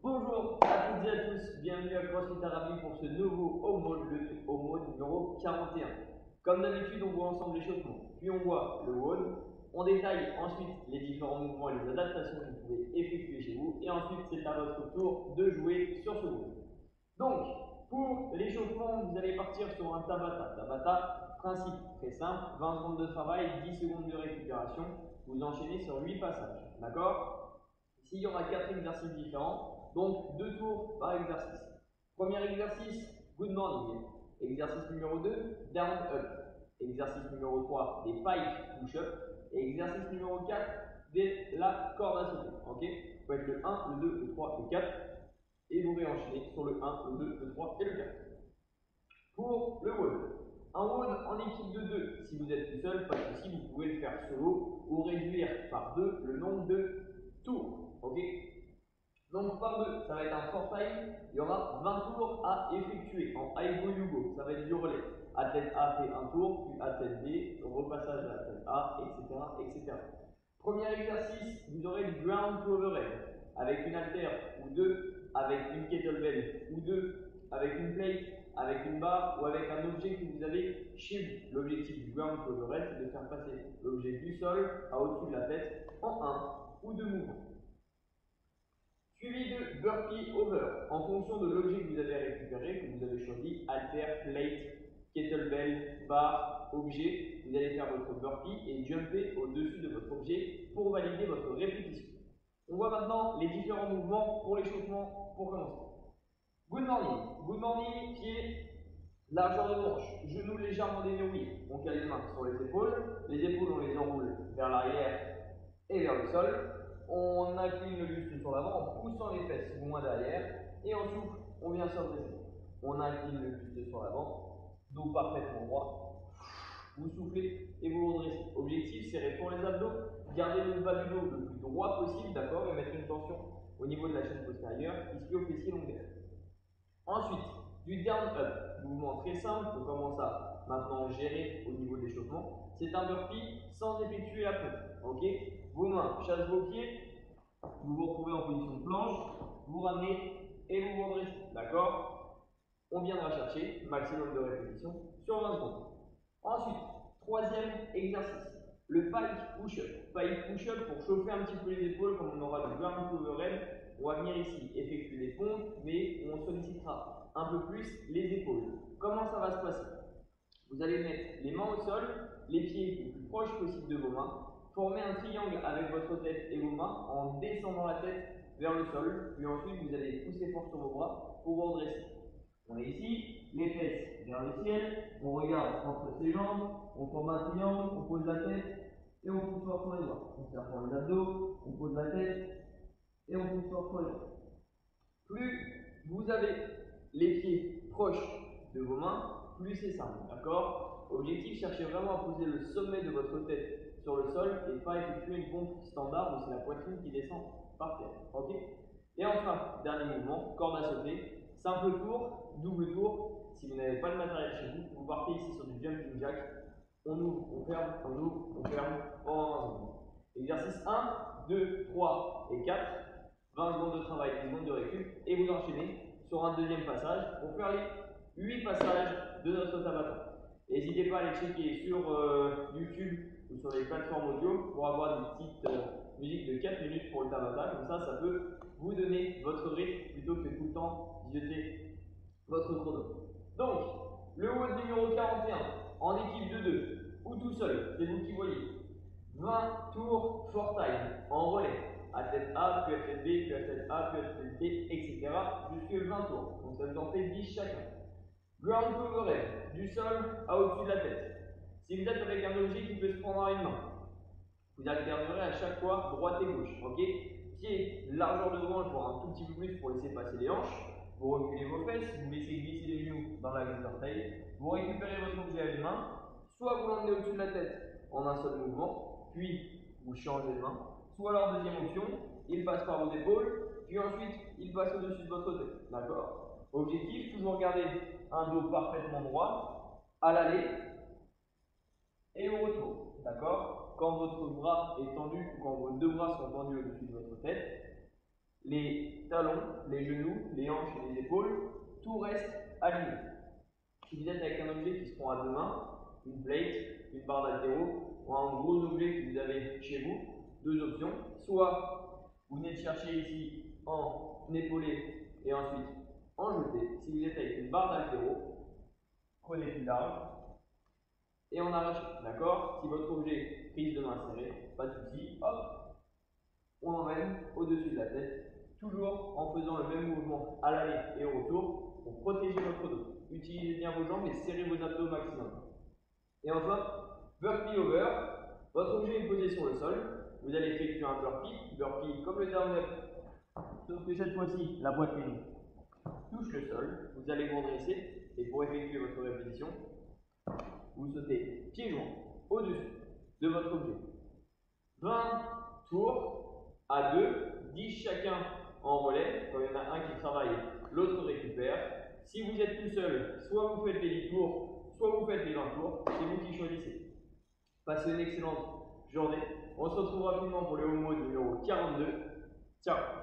Bonjour à toutes et à tous, bienvenue à CrossFit Arabic pour ce nouveau home mode, le home mode numéro 41. Comme d'habitude, on voit ensemble l'échauffement, puis on voit le WOD, on détaille ensuite les différents mouvements et les adaptations que vous pouvez effectuer chez vous, et ensuite c'est à votre tour de jouer sur ce WOD. Donc, pour l'échauffement, vous allez partir sur un Tabata. Tabata, principe très simple, 20 secondes de travail, 10 secondes de récupération, vous enchaînez sur 8 passages, d'accord? Ici, il y aura 4 exercices différents, donc 2 tours par exercice. Premier exercice, good morning. Exercice numéro 2, down up. Exercice numéro 3, des pike push-up. Et exercice numéro 4, de la corde à sauter. Ok? Vous faites le 1, le 2, le 3, le 4. Et vous réenchaînez sur le 1, le 2, le 3 et le 4. Pour le WOD. Un WOD en équipe de 2. Si vous êtes tout seul, pas de souci, vous pouvez le faire solo ou réduire par 2 le nombre de tours. Ok? Donc par 2, ça va être un 4 time. Il y aura 20 tours à effectuer en I go you go. Ça va être du relais. Athlète A fait un tour, puis athlète B, repassage de l'athlète A, etc., etc. Premier exercice, vous aurez du ground to overhead avec une haltère ou deux, avec une kettlebell ou deux, avec une plate, avec une barre ou avec un objet que vous avez chez vous. L'objectif du ground to overhead, c'est de faire passer l'objet du sol à au-dessus de la tête en un ou deux mouvements. Suivi de burpee over, en fonction de l'objet que vous avez récupéré, que vous avez choisi, haltère, plate, kettlebell, barre, objet, vous allez faire votre burpee et jumper au-dessus de votre objet pour valider votre répétition. On voit maintenant les différents mouvements pour l'échauffement pour commencer. Good morning. Good morning, pied, largeur de hanche, genoux légèrement déverrouillés. On cale les mains sur les épaules on les enroule vers l'arrière et vers le sol. On incline le buste sur l'avant en poussant les fesses loin derrière et on souffle, on vient se redresser. On incline le buste sur l'avant, dos parfaitement droit. Vous soufflez et vous redressez. Objectif, serré pour les abdos, garder le bas du dos le plus droit possible, d'accord, et mettre une tension au niveau de la chaîne postérieure, ici au fessier lombaire. Ensuite, du down up, mouvement très simple, on commence à maintenant gérer au niveau de l'échauffement. C'est un burpee sans effectuer la pompe, ok? Vos mains chassent vos pieds, vous vous retrouvez en position de planche, vous ramenez et vous vous redressez, d'accord? On viendra chercher maximum de répétitions sur 20 secondes. Ensuite, troisième exercice, le pike push-up. Pike push-up pour chauffer un petit peu les épaules, comme on aura du ground to overhead. On va venir ici effectuer des pompes, mais on sollicitera un peu plus les épaules. Comment ça va se passer? Vous allez mettre les mains au sol, les pieds le plus proche possible de vos mains, former un triangle avec votre tête et vos mains en descendant la tête vers le sol, puis ensuite vous allez pousser fort sur vos bras pour vous redresser. On est ici, les fesses vers le ciel, on regarde entre ses jambes, on forme un triangle, on pose la tête et on pousse fort sur les bras. On serre fort les abdos, on pose la tête et on pousse fort sur les bras. Plus vous avez les pieds proches de vos mains, plus c'est simple, d'accord? Objectif, cherchez vraiment à poser le sommet de votre tête sur le sol et pas effectuer une pompe standard où c'est la poitrine qui descend par terre, ok? Et enfin, dernier mouvement, corde à sauter, simple tour, double tour. Si vous n'avez pas de matériel chez vous, vous partez ici sur du jumping jack, on ouvre, on ferme, on ouvre, on ferme, en 20 secondes. Exercice 1, 2, 3 et 4. 20 secondes de travail, 10 secondes de récup, et vous enchaînez sur un deuxième passage pour faire les 8 passages de notre Tabata. N'hésitez pas à les checker sur YouTube ou sur les plateformes audio pour avoir des petites musiques de 4 minutes pour le Tabata. Comme ça peut vous donner votre rythme plutôt que tout le temps zioter votre chrono. Donc, le WOD numéro 41 en équipe de 2 ou tout seul, c'est vous qui voyez. 20 tours for time en relais. Athlète A, puis athlète B, puis athlète A, puis athlète B, etc. jusqu'à 20 tours. Donc ça vous en fait 10 chacun. Ground to overhead, du sol à au-dessus de la tête. Si vous êtes avec un objet qui peut se prendre à une main, vous alternerez à chaque fois droite et gauche. Ok? Pied, largeur de hanche, voire un tout petit peu plus pour laisser passer les hanches. Vous reculez vos fesses, vous laissez glisser les genoux dans la glisse d'orteil. Vous récupérez votre objet à une main, soit vous l'emmenez au-dessus de la tête en un seul mouvement, puis vous changez de main. Soit alors, deuxième option, il passe par vos épaules, puis ensuite il passe au-dessus de votre tête. D'accord? Objectif, toujours garder un dos parfaitement droit à l'aller et au retour. D'accord? Quand votre bras est tendu ou quand vos deux bras sont tendus au-dessus de votre tête, les talons, les genoux, les hanches et les épaules, tout reste aligné. Si vous êtes avec un objet qui se prend à deux mains, une plate, une barre d'haltéro ou un gros objet que vous avez chez vous, deux options. Soit vous venez de chercher ici en épaulé et ensuite en jeté. Si vous êtes avec une barre d'haltéro, prenez plus large et en arrachez. D'accord? Si votre objet prise de main serrée, pas de souci, hop, on l'emmène au-dessus de la tête, toujours en faisant le même mouvement à l'aller et au retour pour protéger votre dos. Utilisez bien vos jambes et serrez vos abdos au maximum. Et enfin, burpee over. Votre objet est posé sur le sol. Vous allez effectuer un burpee comme le down up, sauf que cette fois-ci, la poitrine touche le sol. Vous allez vous redresser et pour effectuer votre répétition, vous sautez pieds joints au-dessus de votre objet. 20 tours à 2, 10 chacun en relais. Quand il y en a un qui travaille, l'autre récupère. Si vous êtes tout seul, soit vous faites les 10 tours, soit vous faites les 20 tours. C'est vous qui choisissez. Passez une excellente journée. On se retrouve rapidement pour le haut mode numéro 42. Ciao!